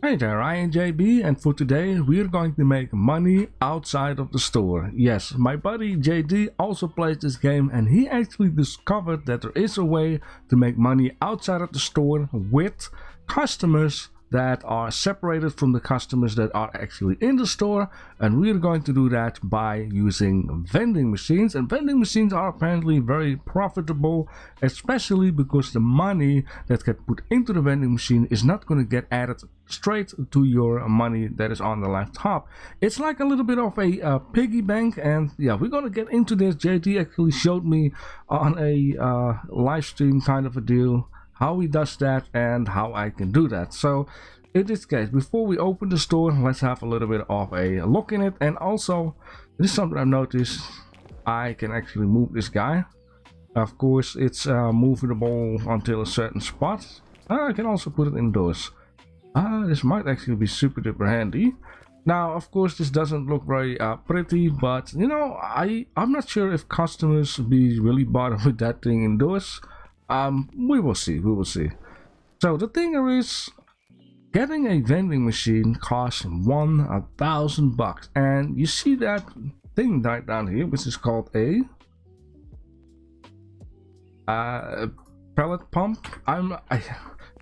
Hey there, I am JB, and for today we're going to make money outside of the store. Yes, my buddy JD also plays this game and he actually discovered that there is a way to make money outside of the store with customers that are separated from the customers that are actually in the store, and we're going to do that by using vending machines. And vending machines are apparently very profitable, especially because the money that gets put into the vending machine is not going to get added straight to your money that is on the left top. It's like a little bit of a piggy bank, and yeah, we're going to get into this. JD actually showed me on a live stream kind of a deal how he does that and how I can do that. So in this case, before we open the store, let's have a little bit of a look in it. And also, this is something I've noticed, I can actually move this guy. Of course, it's movable until a certain spot. I can also put it indoors. This might actually be super duper handy. Now, of course, this doesn't look very pretty, but you know, I'm not sure if customers be really bothered with that thing indoors. We will see. So the thing is, getting a vending machine costs $1,000, and you see that thing right down here, which is called a pellet pump.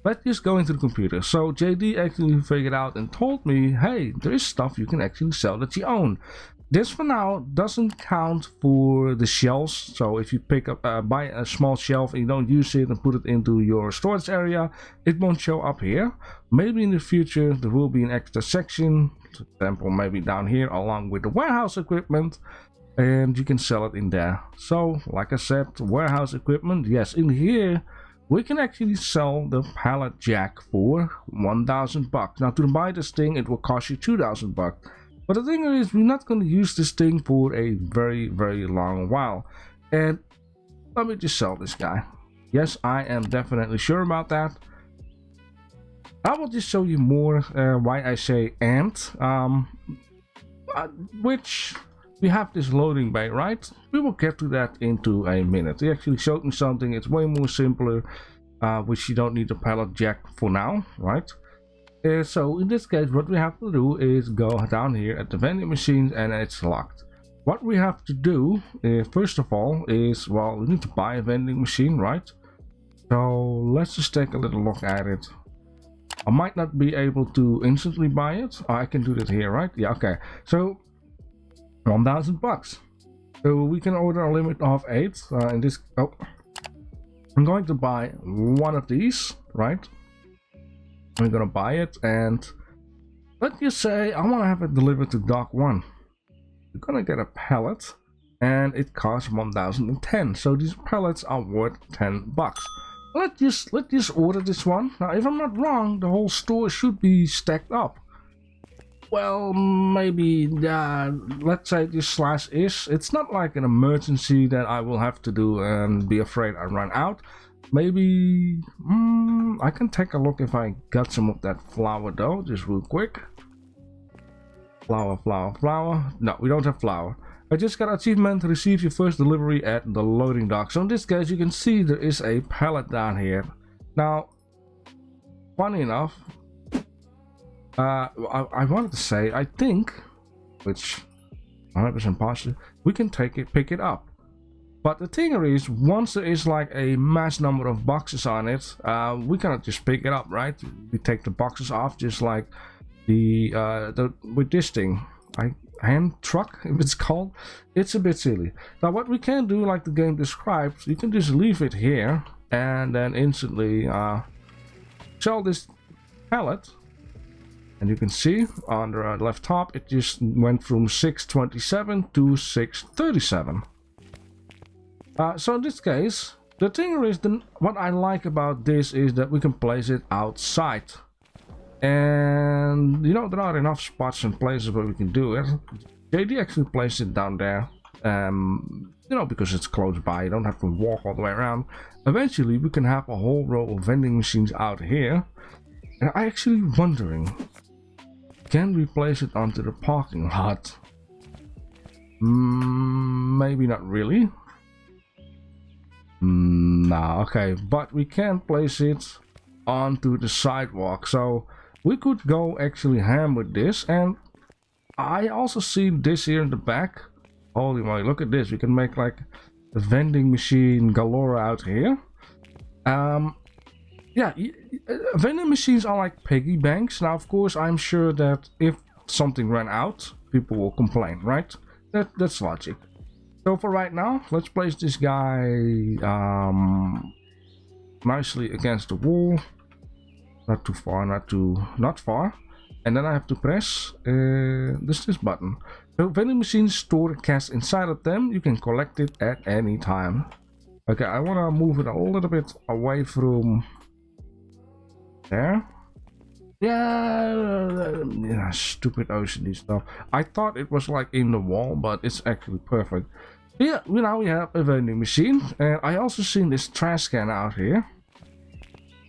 Let's just go into the computer. So JD actually figured out and told me, hey, there is stuff you can actually sell that you own. This for now doesn't count for the shelves. So if you pick up buy a small shelf and you don't use it and put it into your storage area, it won't show up here. Maybe in the future there will be an extra section, for example maybe down here along with the warehouse equipment, and you can sell it in there. So like I said, warehouse equipment, yes, in here we can actually sell the pallet jack for $1,000. Now to buy this thing it will cost you $2,000. But the thing is, we're not going to use this thing for a very long while. And let me just sell this guy. Yes, I am definitely sure about that. I will just show you more why I say and. Which we have this loading bay, right? We will get to that into a minute. He actually showed me something. It's way more simpler, which you don't need a pallet jack for now, right? So in this case, what we have to do is go down here at the vending machines, and it's locked. What we have to do first of all is, well, we need to buy a vending machine, right? So let's just take a little look at it. I might not be able to instantly buy it. Oh, I can do that here, right? Yeah, okay. So $1,000. So we can order a limit of 8 in this. Oh, I'm going to buy one of these, right? I'm gonna buy it, and let's just say I want to have it delivered to dock 1. You're gonna get a pallet, and it costs 1,010. So these pallets are worth $10. Let's just order this one. Now, if I'm not wrong, the whole store should be stacked up. Well, maybe let's say this slash is. It's not like an emergency that I will have to do and be afraid I run out. Maybe I can take a look if I got some of that flour though, just real quick. Flour. No, we don't have flour. I just got achievement, receive your first delivery at the loading dock. So in this case you can see there is a pallet down here. Now, funny enough, I wanted to say, I think, which 100% positive, we can pick it up. But the thing is, once there is like a mass number of boxes on it, we cannot just pick it up, right? We take the boxes off, just like with this thing, hand truck, if it's called. It's a bit silly. Now what we can do, like the game describes, you can just leave it here and then instantly sell this pallet. And you can see on the left top, it just went from 627 to 637. So in this case, the thing is, what I like about this is that we can place it outside. And you know, there are enough spots and places where we can do it. JD actually placed it down there, you know, because it's close by, you don't have to walk all the way around. Eventually we can have a whole row of vending machines out here. And I'm actually wondering, can we place it onto the parking lot? Maybe not really. No, okay, but we can place it onto the sidewalk. So we could go actually ham with this. And I also see this here in the back. Holy moly, look at this. We can make like a vending machine galore out here. Yeah, vending machines are like piggy banks. Now, of course, I'm sure that if something ran out, people will complain, right? That's logic. So for right now, let's place this guy nicely against the wall. Not too far, not far. And then I have to press this button. So vending machines store cash inside of them. You can collect it at any time. Okay, I want to move it a little bit away from there. Yeah, stupid OCD stuff. I thought it was like in the wall, but it's actually perfect. Yeah, now we have a vending machine. And I also seen this trash can out here.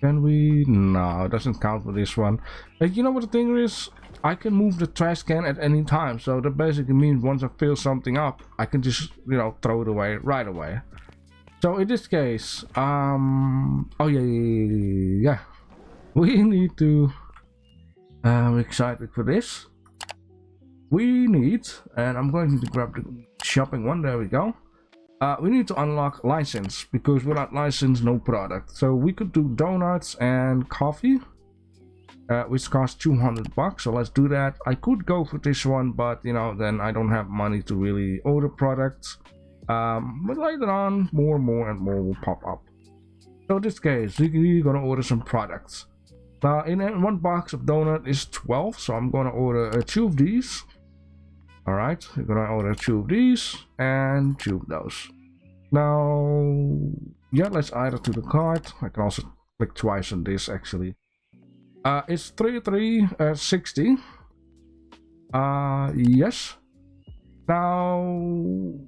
Can we? No, it doesn't count for this one. You know what the thing is? I can move the trash can at any time. So that basically means once I fill something up, I can just, you know, throw it away right away. So in this case, oh yeah. We need to, I'm excited for this. We need, and I'm going to grab the shopping one, there we go. We need to unlock license, because without license, no product. So we could do donuts and coffee, which costs 200 bucks. So let's do that. I could go for this one, but you know, then I don't have money to really order products. But later on, more and more will pop up. So in this case, we're gonna order some products. Now, in one box of donut is 12, so I'm gonna order 2 of these. All right, we're gonna order 2 of these and 2 of those. Now, yeah, let's add it to the cart. I can also click twice on this actually. It's 3360. Yes. Now,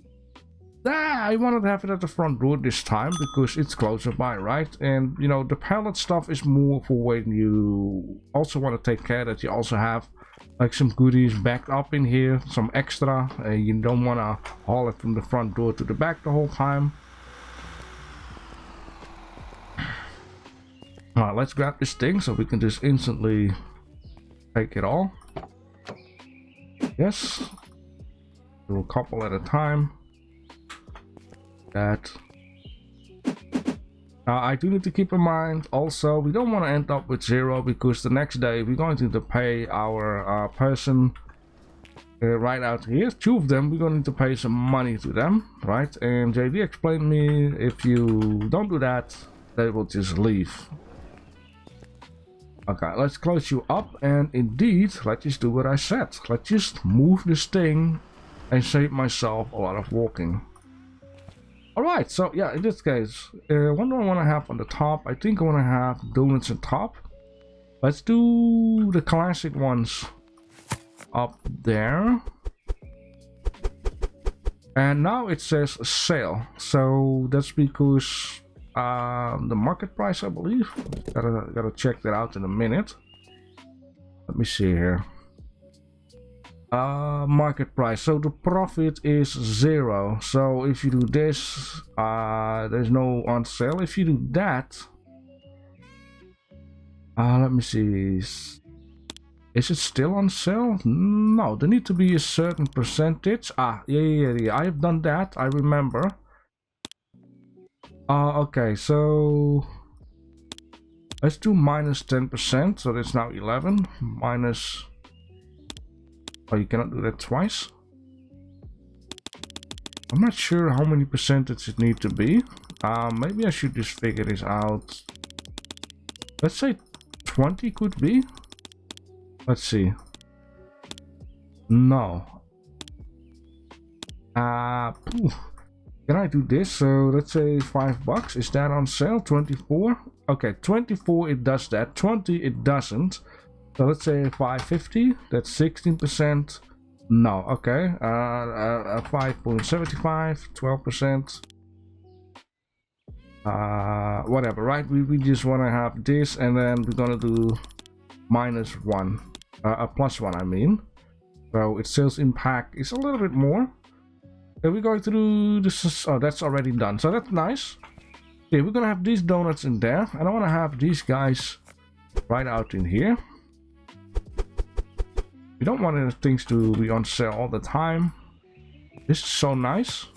I wanted to have it at the front door this time because it's closer by, right? And you know, the pallet stuff is more for when you also want to take care that you also have like some goodies backed up in here, some extra. You don't want to haul it from the front door to the back the whole time. Alright, let's grab this thing so we can just instantly take it all. Yes. Do a couple at a time. That. I do need to keep in mind also, we don't want to end up with 0 because the next day we're going to need to pay our person right out here. 2 of them, we're going to need to pay some money to them, right? And JD explained me if you don't do that, they will just leave. Okay, let's close you up, and indeed, let's just do what I said. Let's just move this thing and save myself a lot of walking. Alright, so yeah, in this case, what do I want to have on the top? I think I want to have donuts on top. Let's do the classic ones up there. And now it says sale, so that's because the market price, I believe. Gotta check that out in a minute. Let me see here. Market price, so the profit is 0. So if you do this, there's no on sale. If you do that, let me see, is it still on sale? No, there need to be a certain percentage. Yeah, I have done that, I remember. Okay, so let's do minus 10%, so that's now 11 minus. Oh, you cannot do that twice. I'm not sure how many percentage it need to be. Maybe I should just figure this out. Let's say 20 could be. Let's see. No. Can I do this? So let's say $5. Is that on sale? 24. Okay, 24 it does that. 20 it doesn't. So let's say 550, that's 16%. No, okay. 5.75, 12%. Whatever, right? We just want to have this, and then we're gonna do -1, +1, I mean. So its sales impact is a little bit more. Then we're going to do this. Oh, that's already done, so that's nice. Okay, we're gonna have these donuts in there, and I want to have these guys right out in here. You don't want things to be on sale all the time. This is so nice.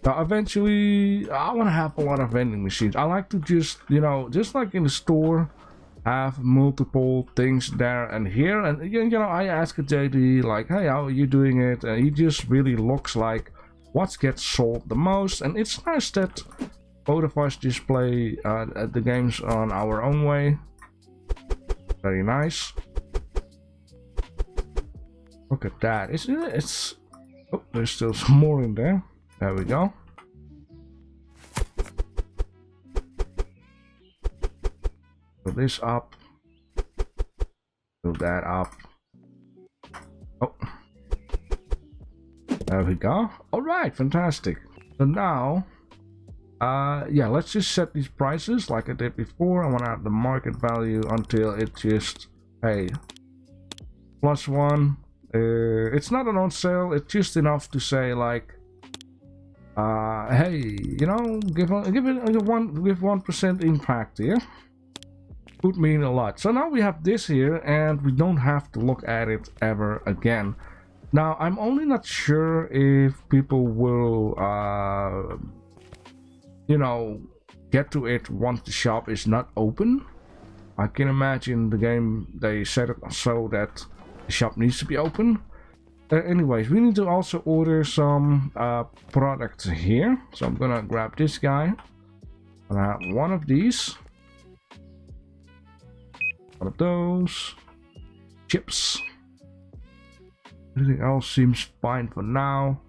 Now eventually I want to have a lot of vending machines. I like to just, you know, just like in the store, have multiple things there and here. And you know, I ask JD like, hey, how are you doing it? And he just really looks like what gets sold the most. And it's nice that both of us just play the games on our own way. Very nice. Look at that. It's oh, there's still some more in there. There we go. Put this up. Put that up. Oh. There we go. Alright, fantastic. So now, yeah, let's just set these prices like I did before. I want to have the market value until it just, hey, +1. It's not an on sale, it's just enough to say like, hey, you know, give 1% impact here. Would mean a lot. So now we have this here and we don't have to look at it ever again. Now I'm only not sure if people will you know, get to it once the shop is not open. I can imagine the game they set it so that the shop needs to be open. Anyways, we need to also order some products here. So I'm gonna grab this guy. I'm gonna have one of these. One of those. Chips. Everything else seems fine for now.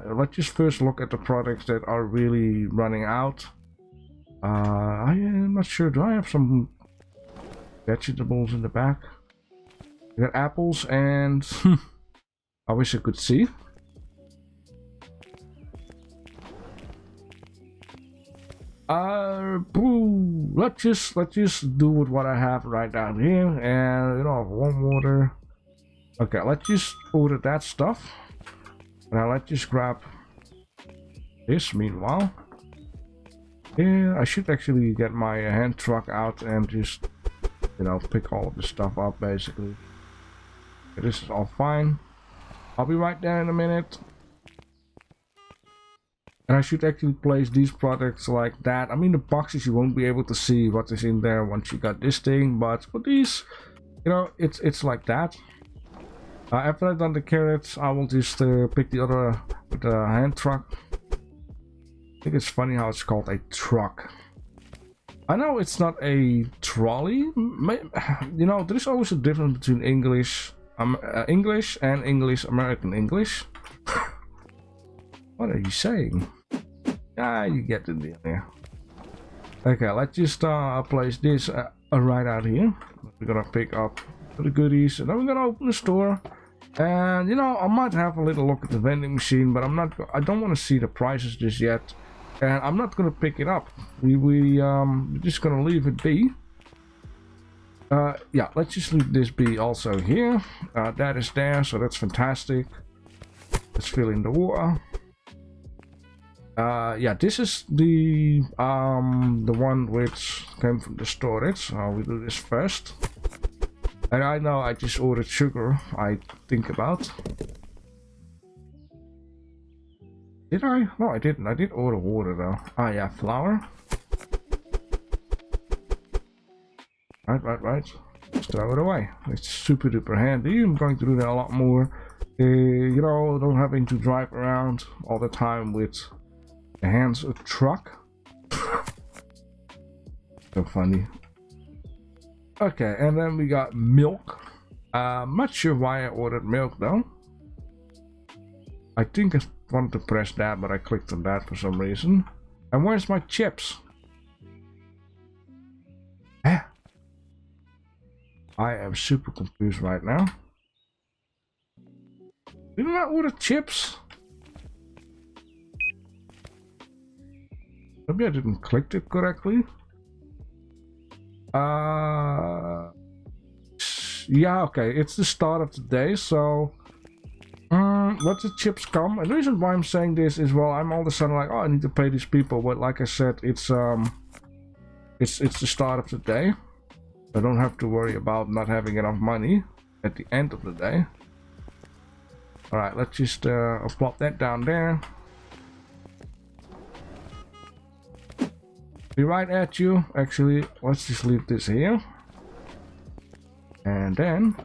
Let's just first look at the products that are really running out. I'm not sure. Do I have some vegetables in the back? We got apples and I wish I could see. Let's just do with what I have right down here, and you know, warm water. Okay, let's just order that stuff. Now let's just grab this meanwhile. Yeah, I should actually get my hand truck out and just, you know, pick all of the stuff up basically. Okay, this is all fine. I'll be right there in a minute. And I should actually place these products like that. I mean, the boxes, you won't be able to see what is in there once you got this thing, but for these, you know, it's like that. After I've done the carrots, I will just pick the other with the hand truck. I think it's funny how it's called a truck. I know it's not a trolley. You know, there's always a difference between English and American English. What are you saying? Ah, you get the deal here. Okay, let's just place this right out here. We're gonna pick up the goodies, and then we're gonna open the store. And you know, I might have a little look at the vending machine, but I don't want to see the prices just yet, and I'm not gonna pick it up. We're just gonna leave it be. Yeah, let's just leave this be also here. That is there, so that's fantastic. Let's fill in the water. Yeah, this is the one which came from the storage. So we do this first. And I know I just ordered sugar, I think about. Did I? No, I didn't. I did order water though. Ah, yeah, flour. Right. Just throw it away. It's super duper handy. I'm going to do that a lot more. You know, don't having to drive around all the time with the hands of truck. So funny. Okay, and then we got milk. I'm not sure why I ordered milk though. I think I wanted to press that, but I clicked on that for some reason. And where's my chips? Ah. I am super confused right now. Didn't I order chips? Maybe I didn't click it correctly. Yeah, okay, it's the start of the day, so let the chips come. And the reason why I'm saying this is, well, I'm all of a sudden like, oh, I need to pay these people, but like I said, it's the start of the day. I don't have to worry about not having enough money at the end of the day. Alright, let's just plop that down there. Be right at you. Actually, let's just leave this here. And then,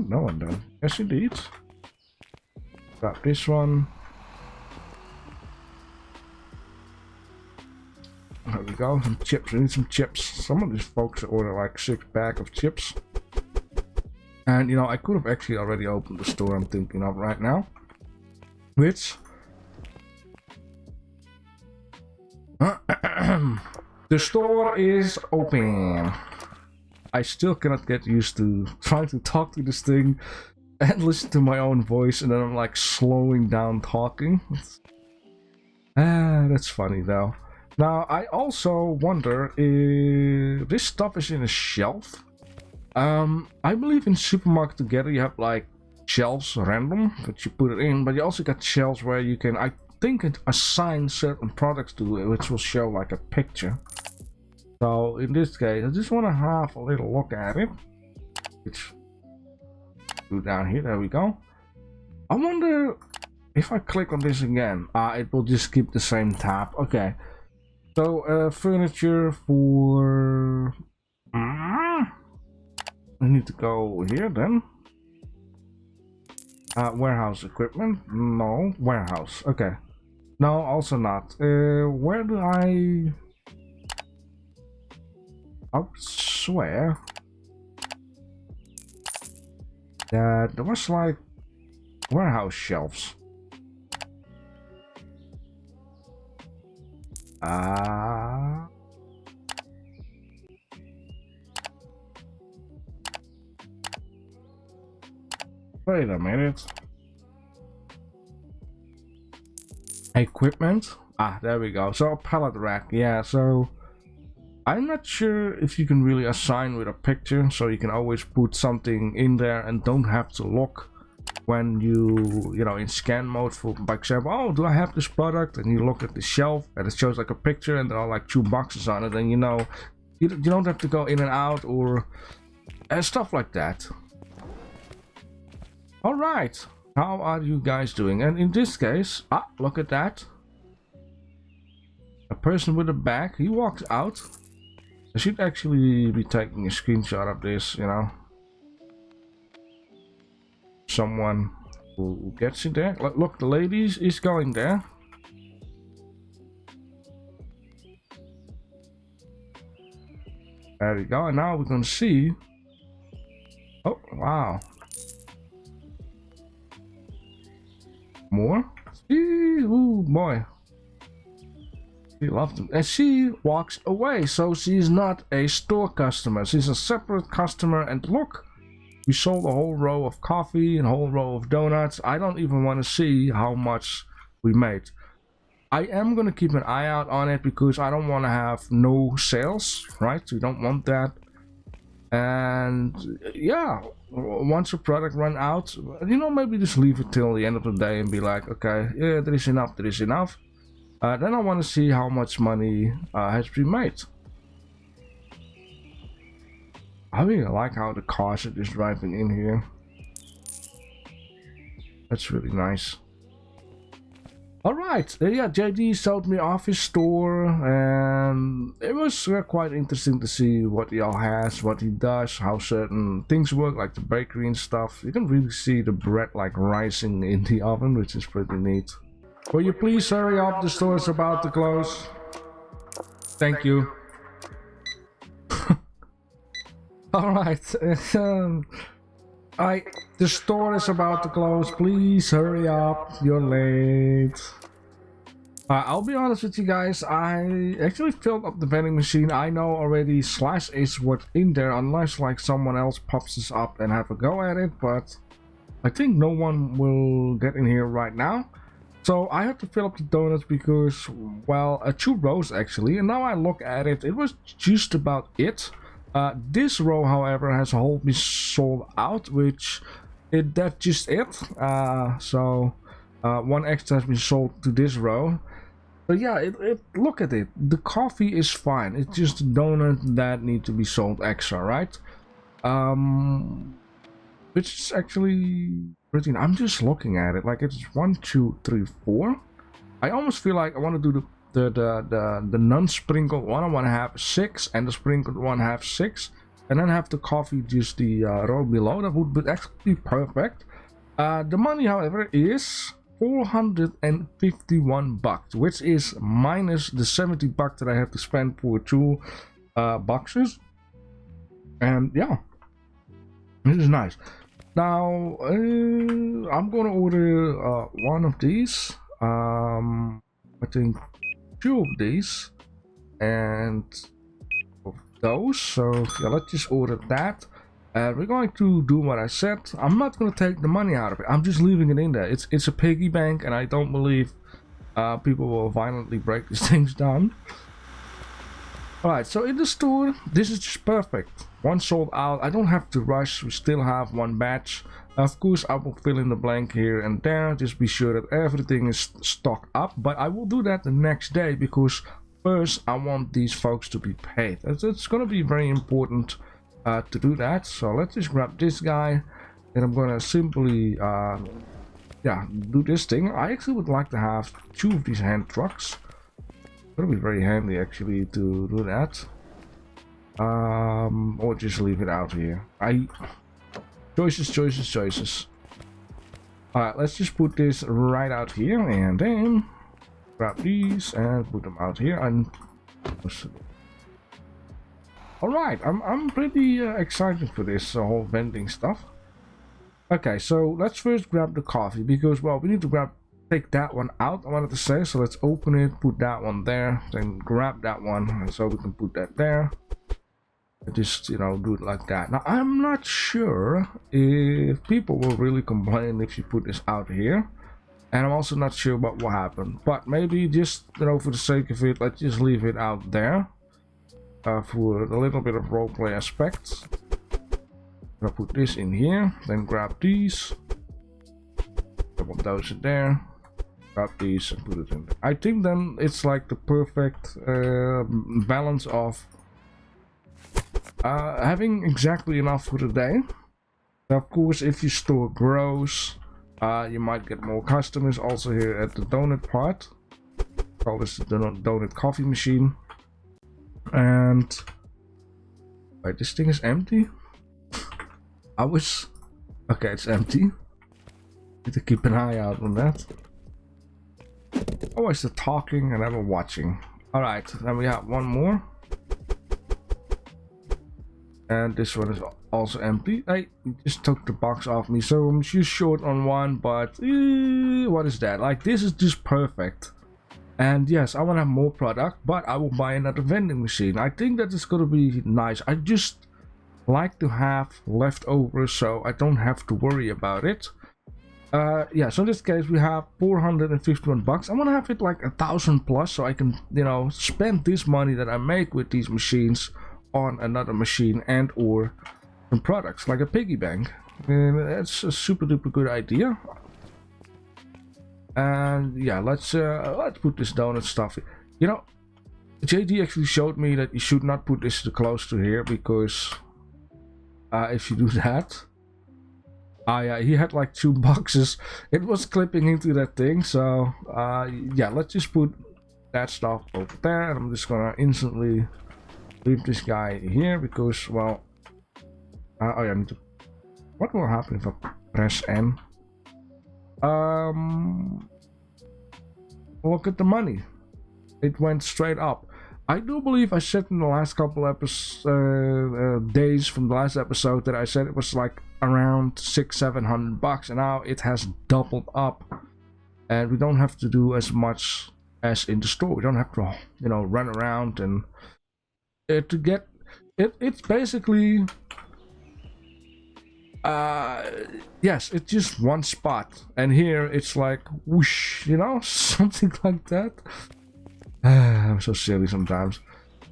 no one does. Yes, indeed. Grab this one. There we go. Some chips. We need some chips. Some of these folks order like 6 packs of chips. And you know, I could have actually already opened the store I'm thinking of right now. Which the store is open. I still cannot get used to trying to talk to this thing and listen to my own voice, and then I'm like slowing down talking. That's funny though. Now I also wonder if this stuff is in a shelf. I believe in Supermarket Together you have like shelves random that you put it in, but you also got shelves where you can, I think, assign certain products to it, which will show like a picture. So in this case, I just want to have a little look at it. Which do down here. There we go. I wonder if I click on this again, it will just keep the same tab. Okay. So furniture for. I need to go here then. Warehouse equipment. No, warehouse. Okay. No, also not. Where do I swear that there was like warehouse shelves. Wait a minute. Equipment. There we go. So a pallet rack. Yeah, so I'm not sure if you can really assign with a picture, so you can always put something in there and don't have to look when you know, in scan mode, for example, oh, do I have this product? And you look at the shelf and it shows like a picture and there are like 2 boxes on it, and you know, you don't have to go in and out or stuff like that. All right, how are you guys doing? And in this case, look at that. A person with a bag, he walks out. I should actually be taking a screenshot of this, you know. Someone who gets it there. Look, the lady is going there. There we go, and now we're gonna see. Oh, wow. More? Ooh, boy. She loved them. And she walks away, so she's not a store customer. She's a separate customer, and look. We sold a whole row of coffee and a whole row of donuts. I don't even want to see how much we made. I am going to keep an eye out on it because I don't want to have no sales, right? We don't want that. And yeah, once a product run out, you know, maybe just leave it till the end of the day and be like, okay, yeah, there is enough, there is enough. Then I want to see how much money has been made. I really like how the cars are just driving in here. That's really nice. Alright, yeah, JD showed me off his store, and it was quite interesting to see what he all has, what he does, how certain things work, like the bakery and stuff. You can really see the bread like rising in the oven, which is pretty neat. Will you please hurry up, the store is about to close. Thank you. Alright, the store is about to close, please hurry up, you're late. I'll be honest with you guys, I actually filled up the vending machine. I know already Slash is what's in there, unless like someone else pops this up and have a go at it, but I think no one will get in here right now. So I have to fill up the donuts because, well, 2 rows actually, and now I look at it, it was just about it. This row, however, has a whole piece sold out, which that's just it. So 1 extra has been sold to this row. But yeah, look at it. The coffee is fine. It's just the donut that need to be sold extra, right? which is actually pretty. I'm just looking at it, like it's 1, 2, 3, 4. I almost feel like I want to do the non-sprinkled one. I want to have 6, and the sprinkled one have 6, and then have the coffee just the row below. That would be actually be perfect. The money, however, is 451 bucks, which is minus the 70 bucks that I have to spend for 2 boxes. And yeah, this is nice. Now I'm gonna order one of these, I think 2 of these, and of those. So yeah, let's just order that. We're going to do what I said. I'm not going to take the money out of it. I'm just leaving it in there. It's a piggy bank, and I don't believe people will violently break these things down. Alright, so in the store, this is just perfect. One sold out. I don't have to rush. We still have 1 batch. Of course, I will fill in the blank here and there. Just be sure that everything is stocked up. But I will do that the next day, because first I want these folks to be paid. It's going to be very important to do that. So let's just grab this guy, and I'm gonna simply yeah, do this thing. I actually would like to have 2 of these hand trucks. It'll be very handy actually to do that, or just leave it out here. Choices. All right, let's just put this right out here, and then grab these and put them out here. And alright, I'm pretty excited for this whole vending stuff. Okay, so let's first grab the coffee, because, well, we need to take that one out, I wanted to say. So let's open it, put that one there, then grab that one, and so we can put that there. And just, you know, do it like that. Now, I'm not sure if people will really complain if you put this out here. And I'm also not sure what will happen. But maybe just, you know, for the sake of it, let's just leave it out there. For a little bit of roleplay aspects. I'll put this in here, then grab these, put those in there, grab these and put it in there. I think then it's like the perfect balance of having exactly enough for the day. Now, of course, if your store grows, you might get more customers. Also here at the donut part, call this the donut coffee machine. And wait, this thing is empty. Okay, it's empty. Need to keep an eye out on that. Always the talking and never watching. All right, then we have one more, and this one is also empty. I just took the box off me, so I'm just short on one. But what is that? Like, this is just perfect. And yes, I want to have more product, but I will buy another vending machine. I think that is going to be nice. I just like to have leftovers, so I don't have to worry about it. Yeah, so in this case we have 451 bucks. I want to have it like 1,000 plus, so I can, you know, spend this money that I make with these machines on another machine and or some products like a piggy bank. And that's a super duper good idea. And yeah, let's put this donut stuff. You know, JD actually showed me that you should not put this too close to here, because if you do that, yeah, he had like 2 boxes. It was clipping into that thing. So yeah, let's just put that stuff over there, and I'm just gonna instantly leave this guy here, because, well, oh yeah, I need to. What will happen if I press N? Look at the money. It went straight up. I do believe I said in the last couple days from the last episode that I said it was like around 600-700 bucks, and now it has doubled up, and we don't have to do as much as in the store. We don't have to, you know, run around and to get it. It's basically yes, it's just one spot, and here it's like whoosh, you know, something like that. I'm so silly sometimes.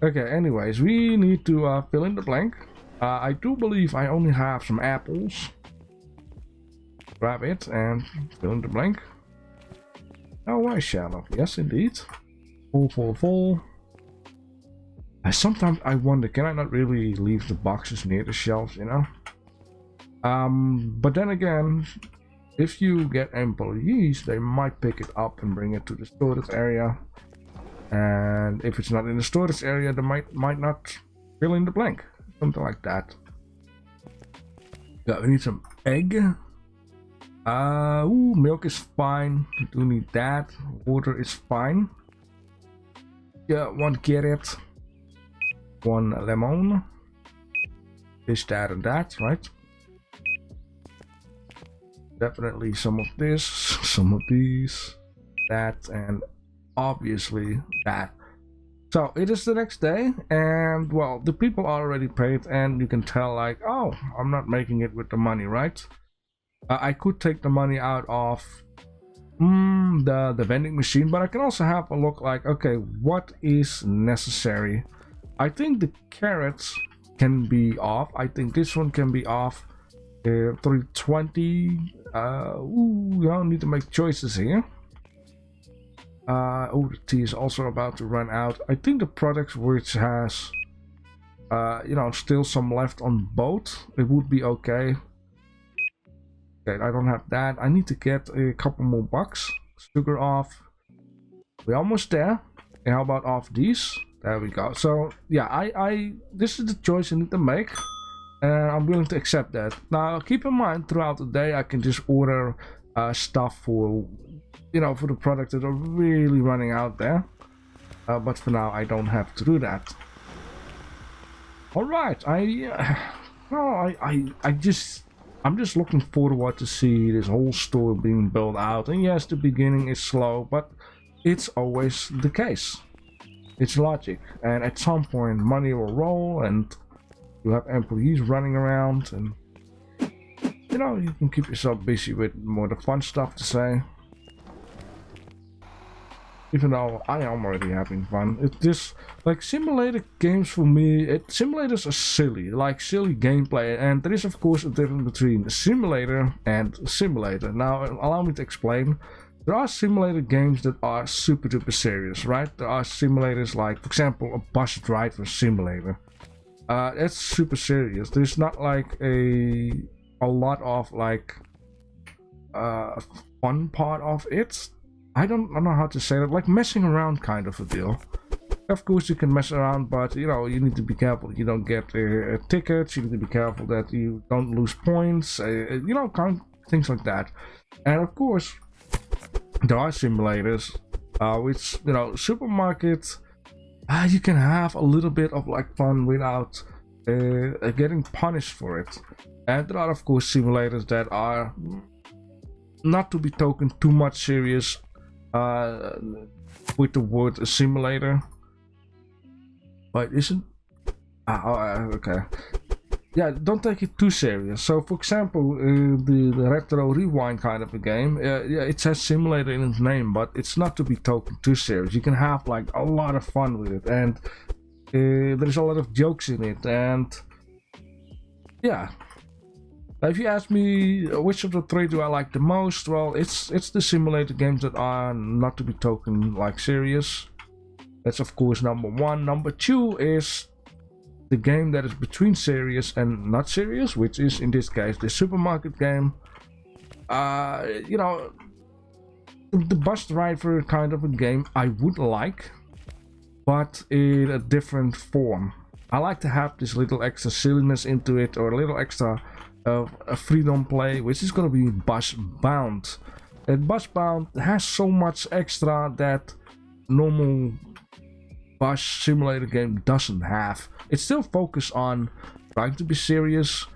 Okay, anyways, we need to fill in the blank. I do believe I only have some apples. Grab it and fill in the blank. Oh, why shallow? Yes, indeed. Full. Sometimes I wonder, can I not really leave the boxes near the shelves, you know? But then again, if you get employees, they might pick it up and bring it to the storage area. And if it's not in the storage area, they might not fill in the blank. Something like that. Yeah, we need some egg. Ooh, milk is fine. We do need that. Water is fine. Yeah, 1 carrot. 1 lemon. This, that, and that, right? Definitely some of this, some of these, that, and obviously that. So it is the next day, and well, the people are already paid, and you can tell like, oh, I'm not making it with the money, right? I could take the money out of the vending machine, but I can also have a look like, okay, what is necessary? I think the carrots can be off. I think this one can be off. 320. Ooh, you don't need to make choices here. Oh, the tea is also about to run out. I think the products which has you know, still some left on both, it would be okay. Okay, I don't have that. I need to get a couple more bucks. Sugar off. We're almost there. And how about off these? There we go. So yeah, this is the choice I need to make, and I'm willing to accept that. Now keep in mind, throughout the day I can just order stuff for, you know, for the products that are really running out there, but for now I don't have to do that. All right, I'm just looking forward to see this whole store being built out. And yes, the beginning is slow, but it's always the case. It's logic, and at some point money will roll and you have employees running around, and you know, you can keep yourself busy with more the fun stuff to say. Even though I am already having fun. It just like simulator games for me, simulators are silly, like silly gameplay, and there is of course a difference between a simulator and a simulator. Now allow me to explain. There are simulator games that are super duper serious, right? There are simulators like, for example, a bus driver simulator. It's super serious. There's not like a lot of like fun part of it. I don't know how to say that, like messing around kind of a deal. Of course you can mess around, but you know, you need to be careful you don't get tickets. You need to be careful that you don't lose points, you know, kind of things like that. And of course there are simulators which, you know, supermarkets, you can have a little bit of like fun without getting punished for it. And there are of course simulators that are not to be taken too much serious with the word simulator, but isn't okay, yeah, don't take it too serious. So for example, the retro rewind kind of a game, yeah, it says simulator in its name, but it's not to be taken too serious. You can have like a lot of fun with it, and there's a lot of jokes in it, and yeah. If you ask me which of the three do I like the most, well, it's the simulator games that are not to be taken like serious. That's of course number one. Number two is the game that is between serious and not serious, which is in this case the supermarket game. You know, the bus driver kind of a game I would like, but in a different form. I like to have this little extra silliness into it, or a little extra a freedom play, which is going to be bus bound. And bus bound has so much extra that normal bus simulator game doesn't have. It's still focused on trying to be serious,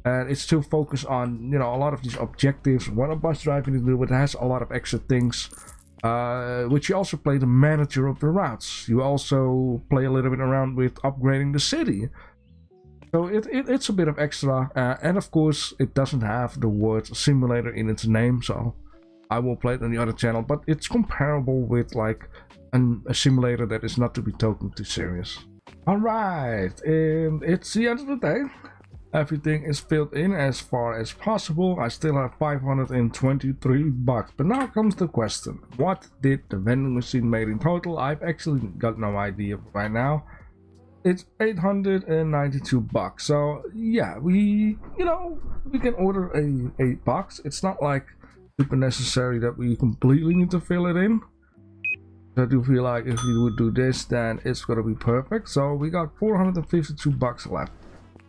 and it's still focused on, you know, a lot of these objectives, what a bus driver needs to do, but it has a lot of extra things, which you also play the manager of the routes. You also play a little bit around with upgrading the city. So it's a bit of extra, and of course it doesn't have the word simulator in its name, so I will play it on the other channel, but it's comparable with like a simulator that is not to be taken too serious. Alright, and it's the end of the day. Everything is filled in as far as possible. I still have 523 bucks, but now comes the question. What did the vending machine make in total? I've actually got no idea right now. it's 892 bucks. So yeah, we we can order a box. It's not like super necessary that we completely need to fill it in. I do feel like if we would do this, then it's gonna be perfect. So we got 452 bucks left.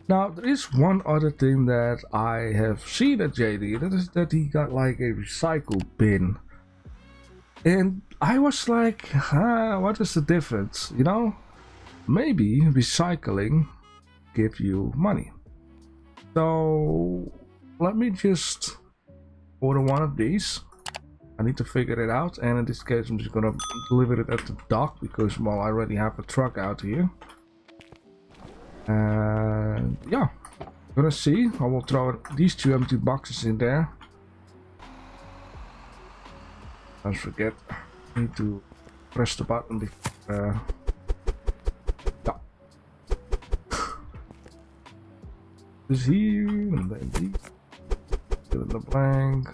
Now there is one other thing that I have seen at JD, that is that he got like a recycle bin, and I was like, what is the difference? You know, maybe recycling give you money. So let me just order one of these. I need to figure it out, and in this case I'm just gonna deliver it at the dock because, well, I already have a truck out here. And yeah, gonna see. I will throw these 2 empty boxes in there. Don't forget, I need to press the button before, yeah. This here, and then these. Fill in the blank.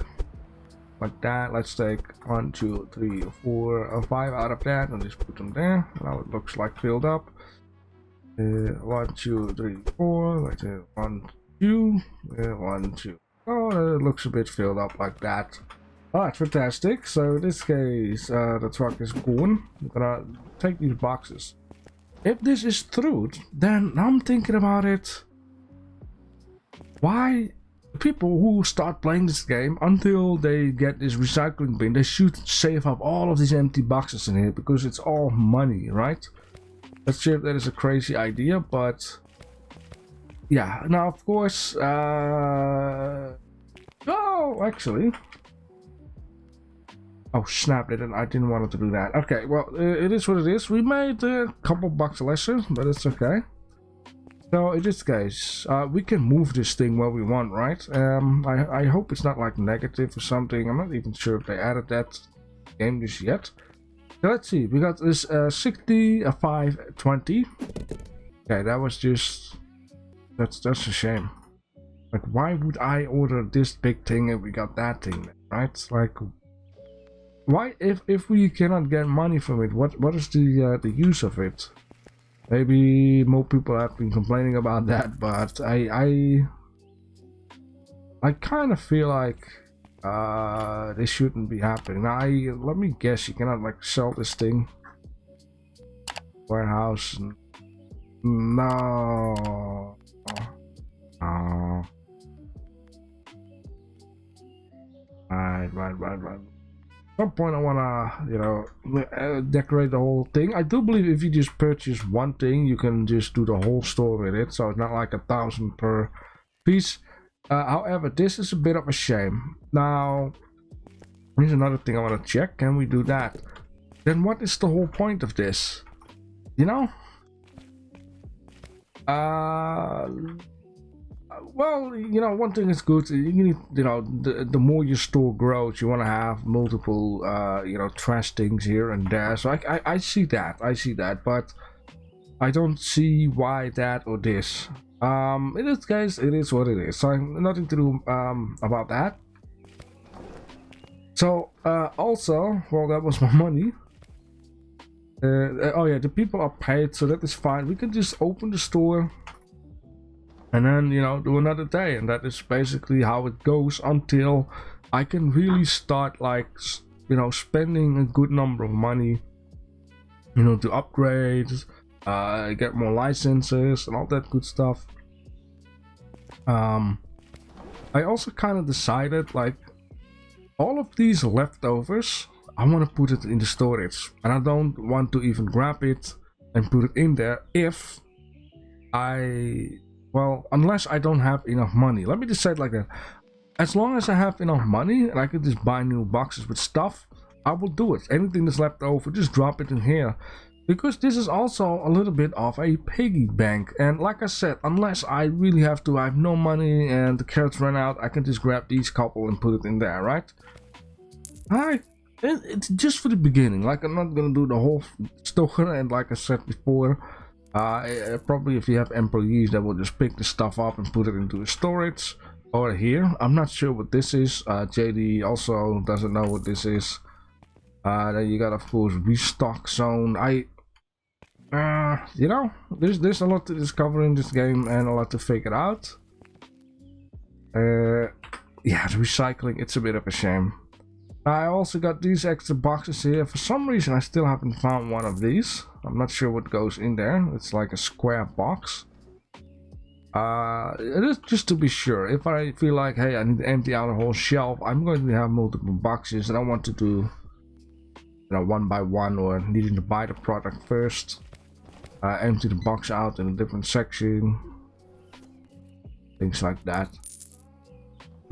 Like that. Let's take 1, 2, 3, 4, 5 out of that and just put them there. Now it looks like filled up. 1, 2, 3, 4. Let's say 1, 2, 1, 2. Oh, it looks a bit filled up like that. Alright, fantastic. So in this case, the truck is gone. I'm gonna take these boxes. If this is true, then I'm thinking about it. Why? People who start playing this game until they get this recycling bin, they should save up all of these empty boxes in here because it's all money, right? Let's see if that is a crazy idea, but yeah. Now of course, oh, actually, oh snap! I didn't want to do that. Okay, well, it is what it is. We made a couple bucks lesser, but it's okay. So in this case, we can move this thing where we want, right? I hope it's not like negative or something. I'm not even sure if they added that game just yet. So let's see. We got this 60, a 5, 20. Okay, that was just that's a shame. Like, why would I order this big thing if we got that thing, right? Like, why if we cannot get money from it? What is the use of it? Maybe more people have been complaining about that, but I kind of feel like this shouldn't be happening. Now, let me guess, you cannot like sell this thing. Warehouse. No. Oh. Right. At some point I wanna, decorate the whole thing. I do believe if you just purchase one thing, you can just do the whole store with it, so it's not like 1,000 per piece. However, this is a bit of a shame. Now, here's another thing I want to check. Can we do that? Then what is the whole point of this? You know? Well, one thing is good. You need, the more your store grows, you want to have multiple, trash things here and there. So I see that, but I don't see why that or this. In this case, it is what it is. So nothing to do about that. So also, well, that was my money. Oh yeah, the people are paid, so that is fine. We can just open the store. And then, do another day, and that is basically how it goes until I can really start, like, spending a good number of money, to upgrade, get more licenses and all that good stuff. I also kind of decided, like, all of these leftovers, I want to put it in the storage, and I don't want to even grab it and put it in there if well, unless I don't have enough money. Let me just say it like that. As long as I have enough money and I can just buy new boxes with stuff, I will do it. Anything that's left over, just drop it in here. Because this is also a little bit of a piggy bank. And like I said, unless I really have to, I have no money and the carrots run out, I can just grab these couple and put it in there, right? Alright. It's just for the beginning. Like, I'm not gonna do the whole store, and like I said before, probably if you have employees that will just pick the stuff up and put it into storage or here. I'm not sure what this is. JD also doesn't know what this is. Then you got, of course, restock zone. You know, there's a lot to discover in this game and a lot to figure out. Yeah, the recycling, it's a bit of a shame. I also got these extra boxes here. For some reason I still haven't found one of these. I'm not sure what goes in there. It's like a square box. It is just to be sure. If I feel like, hey, I need to empty out a whole shelf, I'm going to have multiple boxes and I want to do, you know, one by one, or needing to buy the product first. Empty the box out in a different section. Things like that.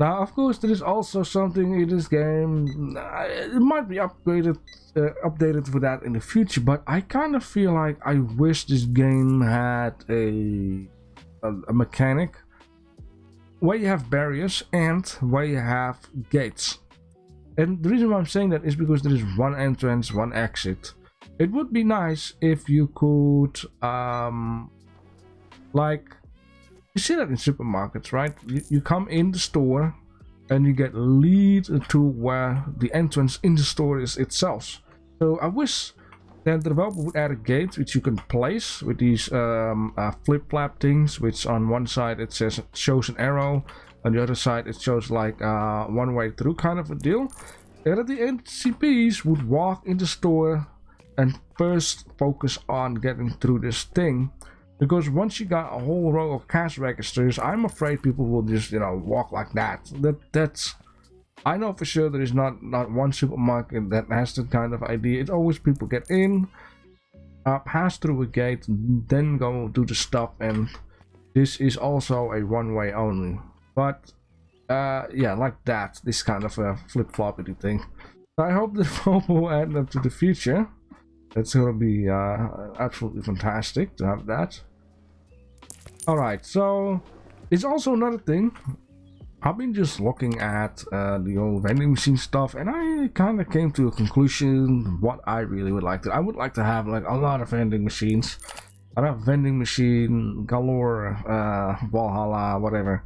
Now, of course, there is also something in this game. It might be updated for that in the future, but I kind of feel like I wish this game had a mechanic where you have barriers and where you have gates. And the reason why I'm saying that is because there is one entrance, one exit. It would be nice if you could, like, you see that in supermarkets, right? You come in the store and you get lead to where the entrance in the store is itself. So I wish that the developer would add a gate which you can place with these flip-flap things, which on one side it shows an arrow, on the other side it shows like one way through kind of a deal. And that the NCPs would walk in the store and first focus on getting through this thing. Because once you got a whole row of cash registers, I'm afraid people will just, you know, walk like that. That's, I know for sure there is not one supermarket that has that kind of idea. It's always people get in, pass through a gate, then go do the stuff, and this is also a one-way only. But yeah, like that, this kind of a flip-floppy thing. I hope the developer will add that to the future. That's gonna be absolutely fantastic to have that. Alright, so it's also another thing. I've been just looking at the old vending machine stuff, and I kind of came to a conclusion what I really would like to. I would like to have like a lot of vending machines. I have vending machine galore, Valhalla, whatever.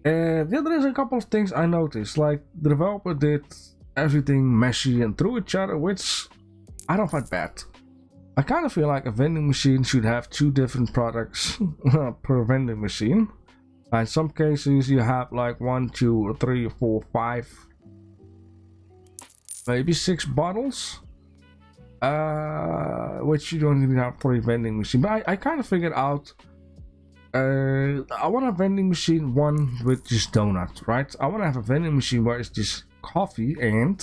Yeah, there's a couple of things I noticed. Like the developer did everything messy and through each other, which I don't find bad. I kind of feel like a vending machine should have 2 different products per vending machine. In some cases you have like 1, 2, 3, 4, 5, maybe 6 bottles, which you don't even have 3 vending machines. But I kind of figured out, I want a vending machine, one with just donuts, right? I want to have a vending machine where it's just coffee and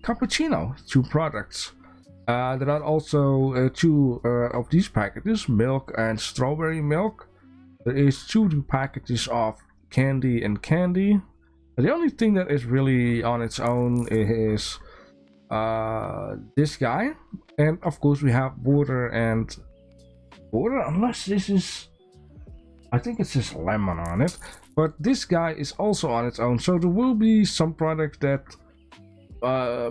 cappuccino, 2 products. There are also 2 of these packages, milk and strawberry milk. There is 2 packages of candy and candy. The only thing that is really on its own is this guy. And of course we have water and water, unless this is, I think it says lemon on it. But this guy is also on its own. So there will be some products that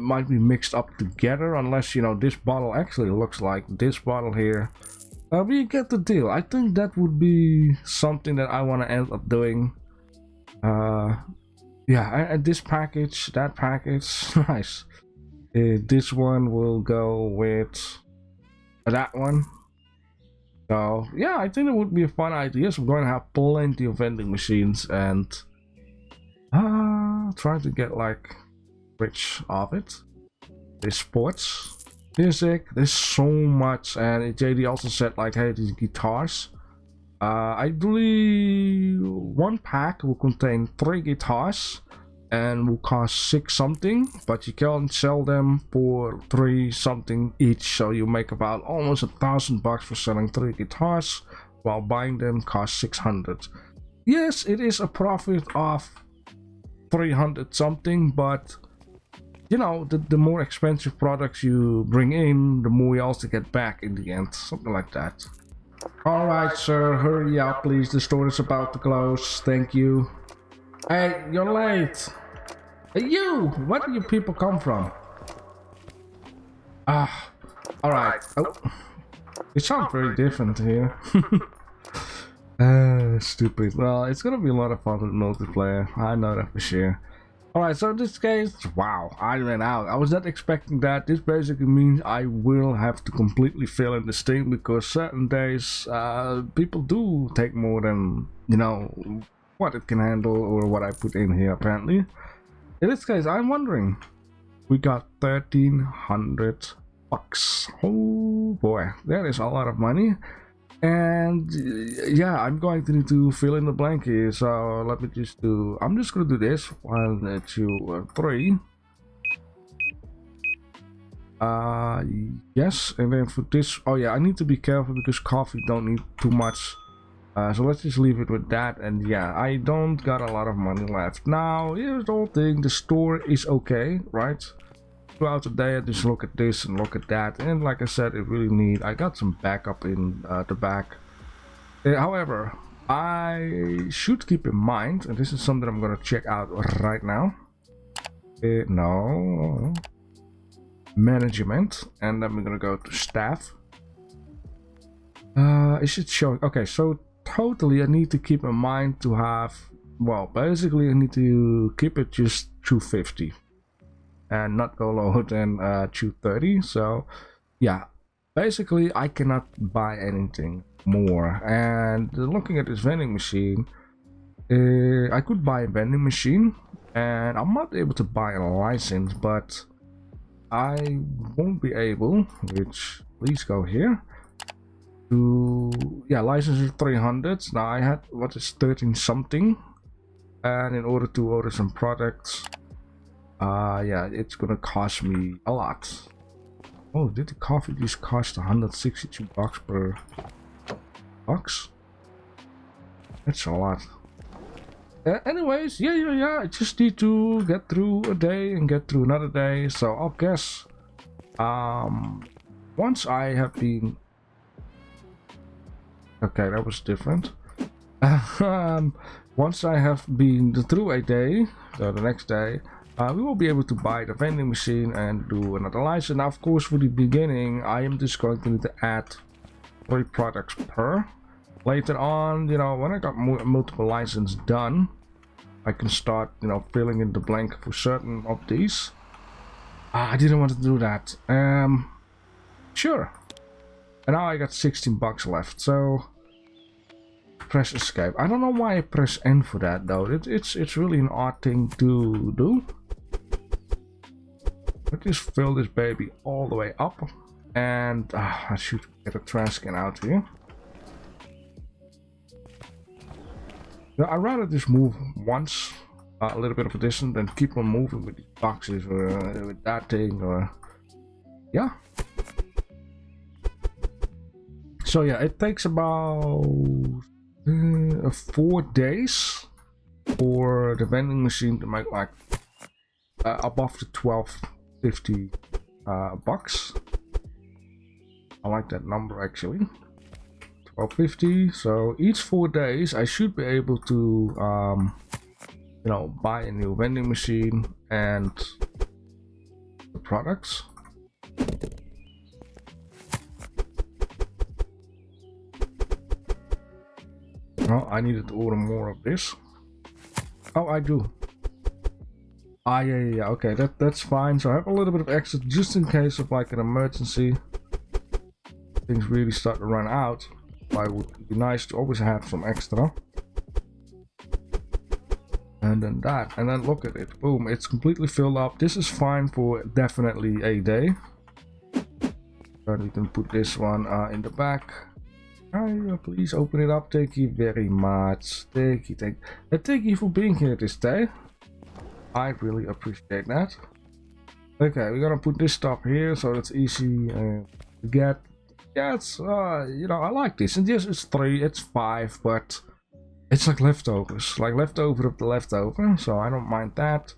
might be mixed up together, unless, you know, this bottle actually looks like this bottle here. But you get the deal. I think that would be something that I want to end up doing. Yeah, and this package, that package, nice. This one will go with that one. So yeah, I think it would be a fun idea. So we're going to have plenty of vending machines and try to get like rich of it. There's sports, music, there's so much. And JD also said like, hey, these guitars, I believe 1 pack will contain 3 guitars and will cost 6 something, but you can sell them for 3 something each, so you make about almost $1,000 for selling 3 guitars, while buying them costs 600. Yes, it is a profit of 300 something, but you know, the more expensive products you bring in, the more you also get back in the end, something like that. Alright sir, hurry up please, the store is about to close, thank you. Hey, you're late. Hey you, where do you people come from? Alright. Oh, it sounds very different here. Stupid. Well, it's gonna be a lot of fun with multiplayer, I know that for sure. Alright, so in this case, wow, I ran out. I was not expecting that. This basically means I will have to completely fill in this thing, because certain days people do take more than, you know, what it can handle or what I put in here apparently. In this case, I'm wondering, we got 1,300 bucks. Oh boy, that is a lot of money. And yeah, I'm going to need to fill in the blank here, so let me just do, I'm just gonna do this 1 2 3. Yes, and then for this, oh yeah, I need to be careful because coffee don't need too much, so let's just leave it with that. And yeah, I don't got a lot of money left. Now here's the whole thing, the store is okay, right? Throughout the day I just look at this and look at that, and like I said, it really need, I got some backup in the back. However, I should keep in mind, and this is something I'm gonna check out right now. No, management, and then we're gonna go to staff. It should show, okay, so totally I need to keep in mind to have, well, basically I need to keep it just 250 and not go lower than 230. So yeah, basically I cannot buy anything more. And looking at this vending machine, I could buy a vending machine, and I'm not able to buy a license, but I won't be able, which, please go here to, yeah, license is 300. Now I had, what is 13 something, and in order to order some products, yeah, it's gonna cost me a lot. Oh, did the coffee just cost 162 bucks per box? That's a lot. Anyways, yeah, I just need to get through a day and get through another day. So I'll guess, once I have been, okay, that was different. Once I have been through a day, so the next day, we will be able to buy the vending machine and do another license. Now, of course, for the beginning, I am just going to need to add 3 products per. Later on, you know, when I got multiple licenses done, I can start, you know, filling in the blank for certain of these. I didn't want to do that. Sure. And now I got 16 bucks left, so press escape. I don't know why I press N for that though. It's really an odd thing to do. Let's just fill this baby all the way up, and I should get a trash can out here. Yeah, I'd rather just move once, a little bit of a distance, than keep on moving with these boxes or with that thing, or yeah. So yeah, it takes about 4 days for the vending machine to make like above the 1250 bucks. I like that number actually. 1250. So each 4 days I should be able to you know, buy a new vending machine and the products. Oh, I needed to order more of this. Oh, I do. Ah, yeah, okay, that's fine. So I have a little bit of extra just in case of like an emergency. Things really start to run out. It would be nice to always have some extra. And then that, and then look at it. Boom, it's completely filled up. This is fine for definitely a day. Then we can put this one in the back. Please open it up. Thank you very much. Thank you for being here this day. I really appreciate that. Okay, we're gonna put this stuff here so it's easy to get. Yeah, it's you know, I like this. And yes, it's 3, it's 5, but it's like leftovers, like leftover of the leftover. So I don't mind that.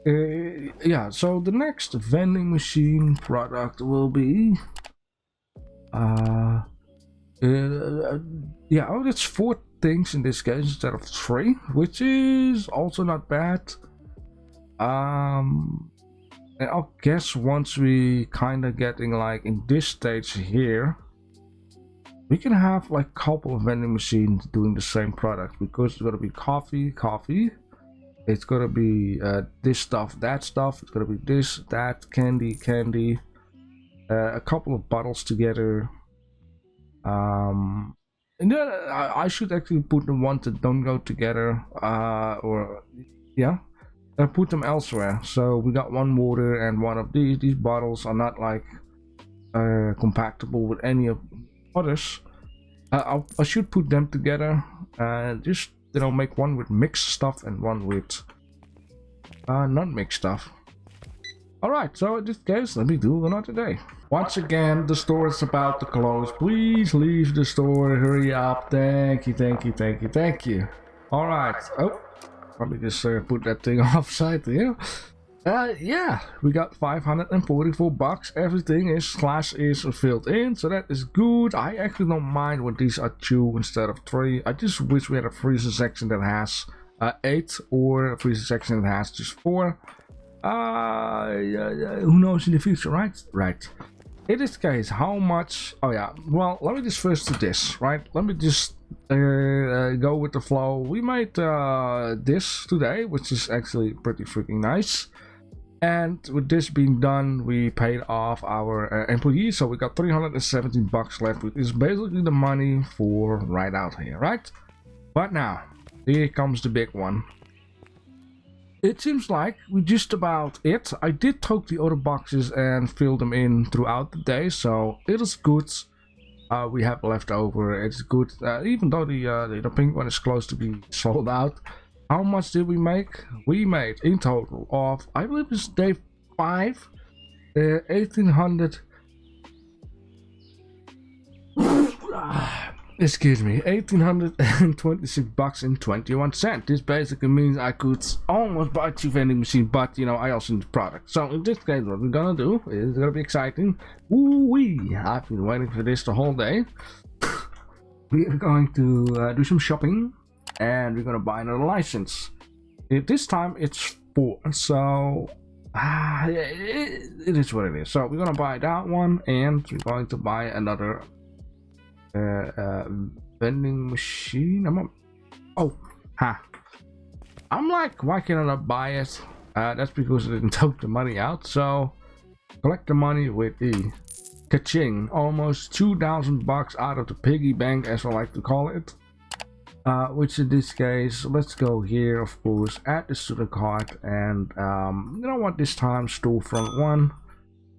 Yeah, so the next vending machine product will be yeah, oh, that's 4 things in this case instead of 3, which is also not bad. And I'll guess once we kind of getting like in this stage here, we can have like a couple of vending machines doing the same product, because it's going to be coffee, It's gonna be this stuff, that stuff. It's gonna be this, that, candy, a couple of bottles together. And then I should actually put the ones that don't go together, or yeah, put them elsewhere. So we got one water and one of these. These bottles are not like compatible with any of others. I should put them together. Just, you know, make one with mixed stuff and one with not mixed stuff. Alright, so in this case, let me do another day. Once again, the store is about to close. Please leave the store, hurry up. Thank you, thank you, thank you, thank you. Alright, oh, let me just put that thing offside here. Yeah, we got 544 bucks. Everything is filled in, so that is good. I actually don't mind when these are 2 instead of 3. I just wish we had a freezer section that has 8, or a freezer section that has just 4. Who knows in the future, right? Right. In this case, how much? Oh yeah, well, let me just first do this, right? Let me just go with the flow. We made this today, which is actually pretty freaking nice. And with this being done, we paid off our employees, so we got 317 bucks left, which is basically the money for right out here, right? But now, here comes the big one. It seems like we just about it. I did toke the other boxes and fill them in throughout the day, so it is good. We have left over. It's good, even though the pink one is close to being sold out. How much did we make? We made in total of, I believe it's day 5, 1800. Excuse me, 1826 bucks and 21 cents. This basically means I could almost buy 2 vending machines, but you know, I also need the product. So in this case, what we're gonna do is gonna be exciting. Ooh-wee! I've been waiting for this the whole day. We are going to do some shopping, and we're gonna buy another license. This time it's 4, so it is what it is. So we're gonna buy that one, and we're going to buy another vending machine. I'm like, why can't I not buy it? That's because I didn't take the money out. So collect the money with the ka-ching, almost 2,000 bucks out of the piggy bank, as I like to call it. Which in this case, let's go here, of course, add this to the cart, and you know what, this time storefront 1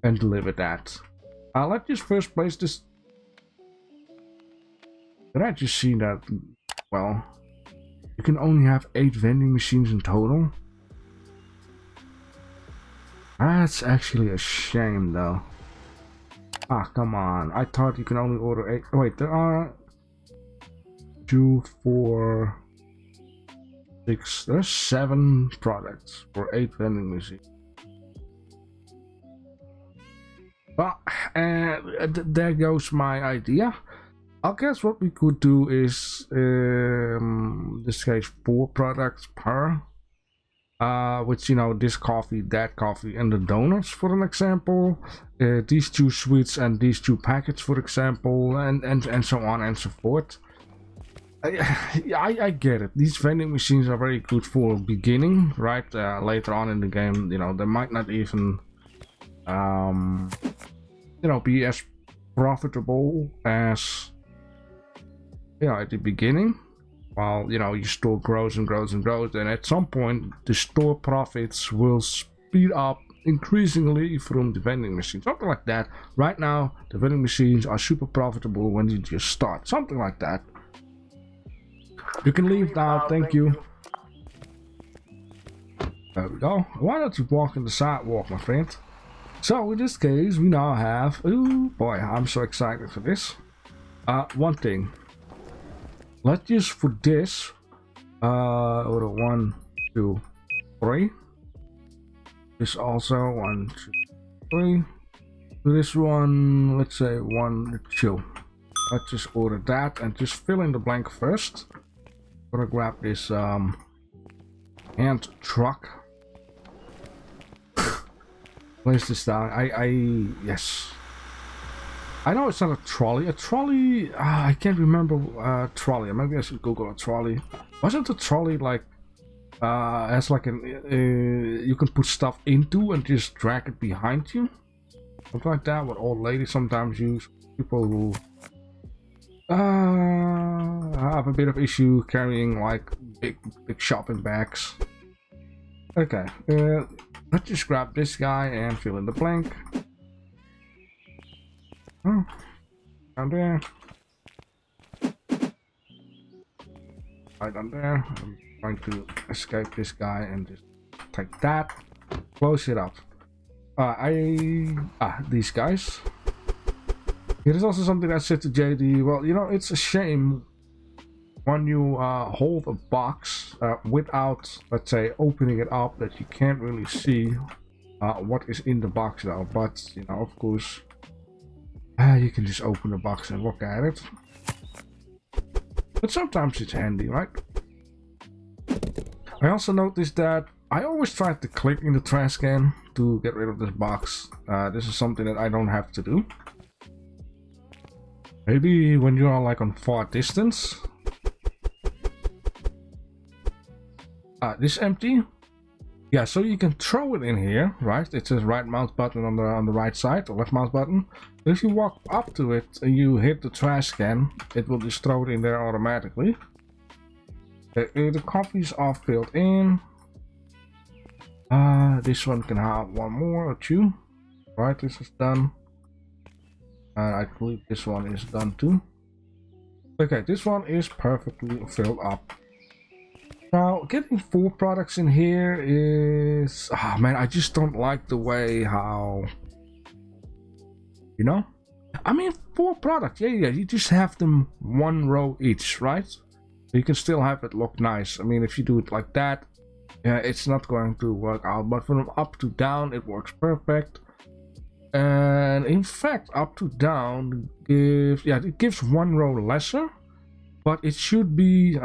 and deliver that. Let's just first place this. Did I just see that? Well, you can only have 8 vending machines in total. That's actually a shame, though. Ah, come on. I thought you can only order 8. Oh, wait, there are 2, 4, 6. There's 7 products for 8 vending machines. Well, there goes my idea. I guess what we could do is, in this case, 4 products per, which, you know, this coffee, that coffee, and the donuts, for an example, these 2 sweets and these 2 packets, for example, and so on and so forth. I get it. These vending machines are very good for beginning, right? Later on in the game, you know, they might not even, you know, be as profitable as, you know, at the beginning, while, you know, your store grows and grows and grows, and at some point the store profits will speed up increasingly from the vending machine, something like that. Right now the vending machines are super profitable when you just start, something like that. You can leave now, thank you. There we go. Why don't you walk in the sidewalk, my friend? So in this case, we now have, oh boy, I'm so excited for this. One thing. Let's just for this, order 1, 2, 3. This also 1, 2, 3. For this one, let's say 1, 2. Let's just order that and just fill in the blank first. I'm gonna grab this hand truck. Place this down. Yes. I know it's not a trolley. A trolley, I can't remember trolley. Maybe I should Google a trolley. Wasn't a trolley like has like an you can put stuff into and just drag it behind you, something like that. What old ladies sometimes use. People who have a bit of issue carrying like big shopping bags. Okay, let's just grab this guy and fill in the blank. Oh, down there. Right down there. I'm trying to escape this guy and just take that. Close it up. These guys. Here is also something I said to JD. Well, you know, it's a shame when you hold a box without, let's say, opening it up, that you can't really see what is in the box now. But, you know, of course, you can just open the box and look at it. But sometimes it's handy, right? I also noticed that I always try to click in the trash can to get rid of this box. This is something that I don't have to do. Maybe when you are like on far distance. This empty. Yeah, so you can throw it in here, right? It says right mouse button on the right side, or left mouse button. But if you walk up to it and you hit the trash can, it will just throw it in there automatically. The copies are filled in. This one can have one more or two. Right, this is done. I believe this one is done too. Okay, this one is perfectly filled up. Now, getting 4 products in here is... Ah, man, I just don't like the way how... You know? I mean, 4 products, yeah, you just have them 1 row each, right? So you can still have it look nice. I mean, if you do it like that, it's not going to work out. But from up to down, it works perfect. And in fact, up to down gives... Yeah, it gives 1 row lesser. But it should be...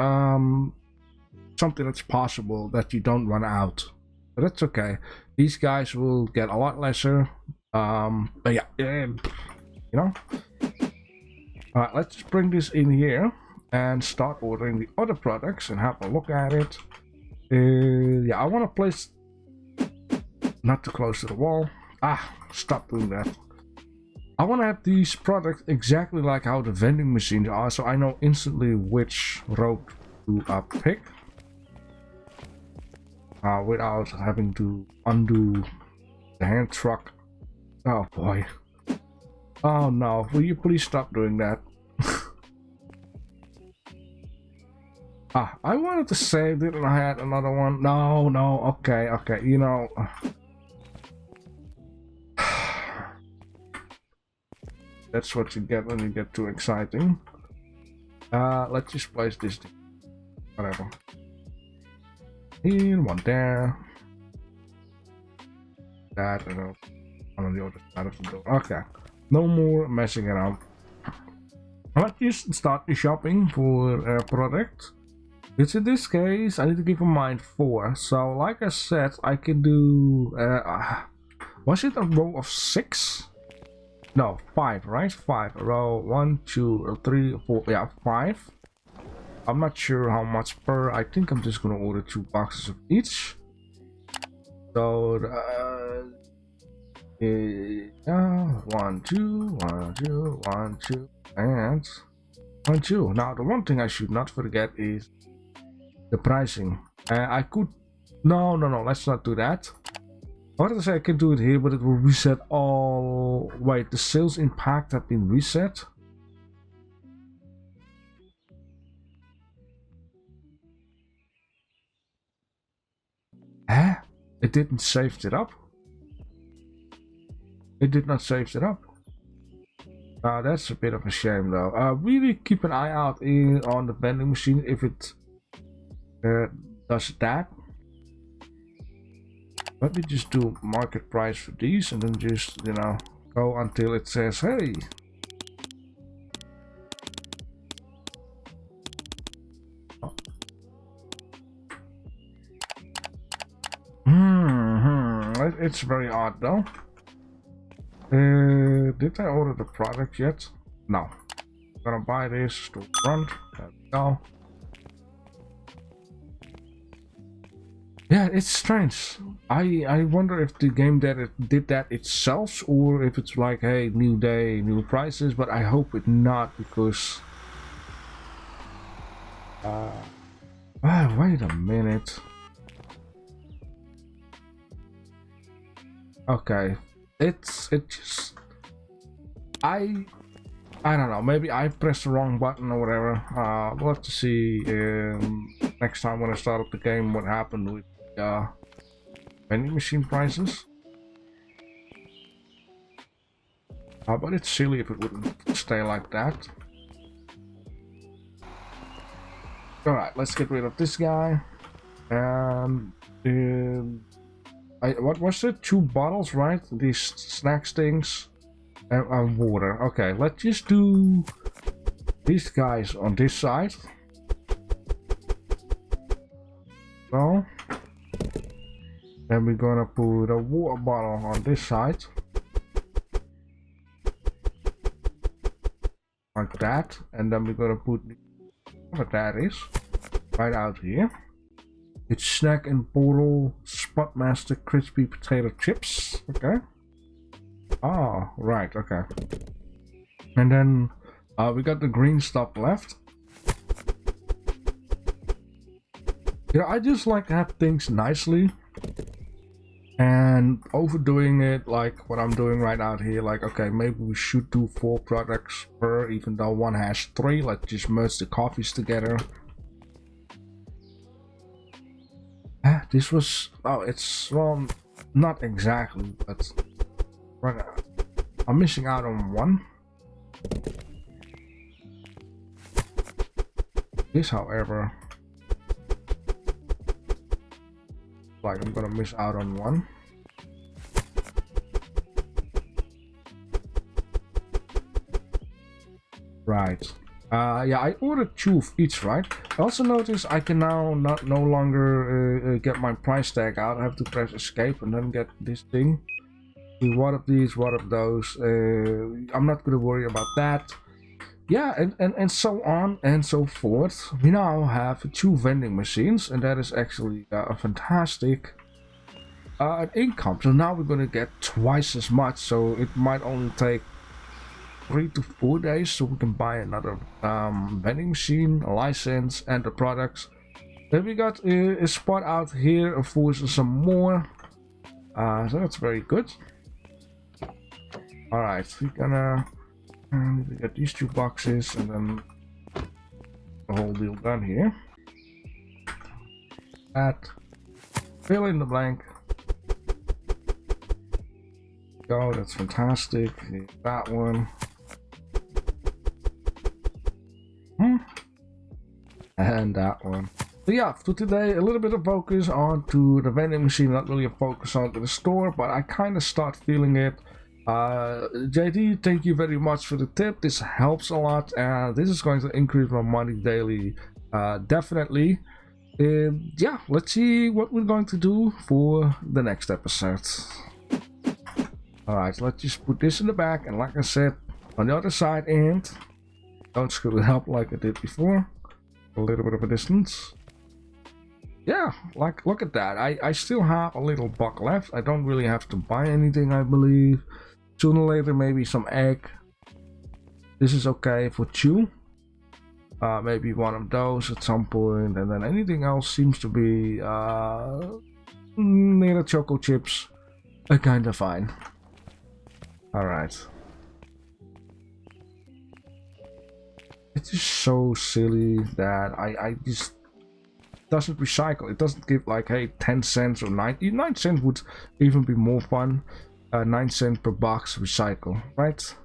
something that's possible, that you don't run out. But that's okay. These guys will get a lot lesser. But yeah, you know. Alright, let's just bring this in here and start ordering the other products and have a look at it. Yeah, I want to place not too close to the wall. Stop doing that. I want to have these products exactly like how the vending machines are, so I know instantly which road to pick. Without having to undo the hand truck. Oh boy. Oh no, will you please stop doing that? I wanted to say, didn't I had another one? No, okay, you know. That's what you get when you get too exciting. Let's just place this thing. Whatever. Here, one there. That, and one on the other side of the door. Okay. No more messing around. Let's just start the shopping for a product. Which in this case, I need to keep in mind 4. So, like I said, I can do... was it a row of 6? No, 5, right? 5. A row 1, 2, 3, 4. Yeah, 5. I'm not sure how much per. I think I'm just gonna order 2 boxes of each. So 1, 2, 1, 2, 1, 2, and 1, 2. Now the one thing I should not forget is the pricing. I could no, let's not do that. I wanted to say I can do it here, but it will reset all. Wait, the sales impact have been reset. Huh? It didn't save it up? It did not save it up. That's a bit of a shame though. Really keep an eye out on the vending machine if it does that. Let me just do market price for these and then just, you know, go until it says, hey. It's very odd though. Did I order the product yet? No. I'm gonna buy this to front. There we go. Yeah, it's strange. I wonder if the game did that itself, or if it's like, hey, new day, new prices. But I hope it not, because wait a minute. Okay, it just I don't know, maybe I pressed the wrong button or whatever. We'll have to see next time when I start up the game what happened with vending machine prices. But it's silly if it wouldn't stay like that. Alright, let's get rid of this guy. And what was it? 2 bottles, right? These snack things. And water. Okay, let's just do these guys on this side. So then we're gonna put a water bottle on this side, like that, and then we're gonna put whatever that is right out here. It's snack and bottle Spotmaster crispy potato chips. Okay. Oh, right, okay. And then we got the green stuff left. You know, I just like to have things nicely, and overdoing it like what I'm doing right out here, like, okay, maybe we should do 4 products per, even though one has 3. Let's just merge the coffees together. This was, oh, it's, well, not exactly, but I'm missing out on 1. This, however, like I'm gonna miss out on 1. Right. Yeah, I ordered 2 of each, right? I also noticed I can now no longer get my price tag out. I have to press escape and then get this thing. What of these, what of those. I'm not gonna worry about that. Yeah, and so on and so forth. We now have 2 vending machines, and that is actually a fantastic income. So now we're gonna get twice as much, so it might only take 3 to 4 days so we can buy another vending machine, a license, and the products. Then we got a spot out here for some more, so that's very good. Alright, we're gonna get these 2 boxes and then the whole deal done here. That, fill in the blank. Go, that's fantastic. That one. And that one. So yeah, for today, a little bit of focus on to the vending machine, not really a focus on to the store, but I kind of start feeling it. JD, thank you very much for the tip. This helps a lot, and this is going to increase my money daily, definitely. Yeah, let's see what we're going to do for the next episode. Alright, let's just put this in the back, and like I said, on the other side, and don't screw it up like I did before. A little bit of a distance. Yeah, like, look at that. I still have a little buck left. I don't really have to buy anything, I believe. Sooner or later, maybe some egg. This is okay for 2. Maybe one of those at some point, and then anything else seems to be near the choco chips. Kind of fine. Alright. It's just so silly that I just doesn't recycle. It doesn't give like, hey, 10 cents or 9 cents would even be more fun. 9 cents per box recycle, right?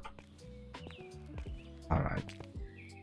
Alright.